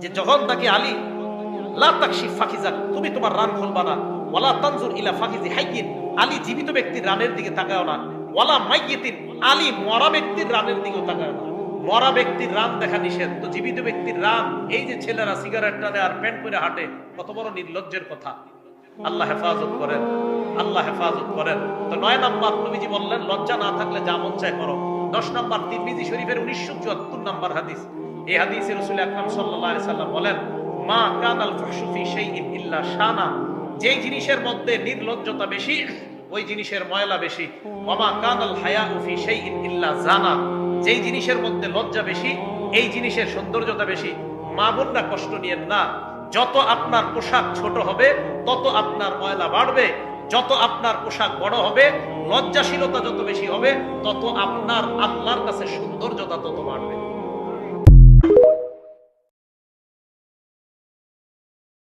যে যখন তাকে আলী লা তাকশিফ ফাকিজাক, তুমি তোমার রান খুলবা না, ওয়ালা তানজুর ইলা ফাকিজি হাইয়িন, আলী জীবিত ব্যক্তির রানের দিকে তাকাও না, ওয়ালা মাইয়িতিন, আলী মরা ব্যক্তির রানের দিকেও তাকাও না। মরা ব্যক্তির রান দেখা নিষেধ, তো জীবিত ব্যক্তির রান, এই যে ছেলেরা সিগারেট টানে আর প্যান্ট পরে হাঁটে, কত বড় নির্লজ্জের কথা। আল্লাহ হেফাজত করেন, আল্লাহ হেফাজত করেন। তো 9 নাম্বার নবীজি বললেন লজ্জা না থাকলে যা মন চায় করো। 10 নাম্বার তিরমিজি শরীফের 1974 নাম্বার হাদিস, এই হাদিসে রাসূল আকরাম সাল্লাল্লাহু আলাইহি সাল্লাম বলেন, মা কানাল ফাহশু ফি শাইইন ইল্লা শানা, যেই জিনিসের মধ্যে নির্লজ্জতা বেশি ওই জিনিসের ময়লা বেশি। ওয়া কানাল হায়াউ ফি শাইইন ইল্লা জানা, যেই জিনিসের মধ্যে লজ্জা বেশি এই জিনিসের সৌন্দর্যতা বেশি। মা বোনরা কষ্ট নিয়েন না, যত আপনার পোশাক ছোট হবে তত আপনার ময়লা বাড়বে, যত আপনার পোশাক বড় হবে, লজ্জাশীলতা যত বেশি হবে, তত আপনার আল্লাহর কাছে সৌন্দর্যতা তত বাড়বে।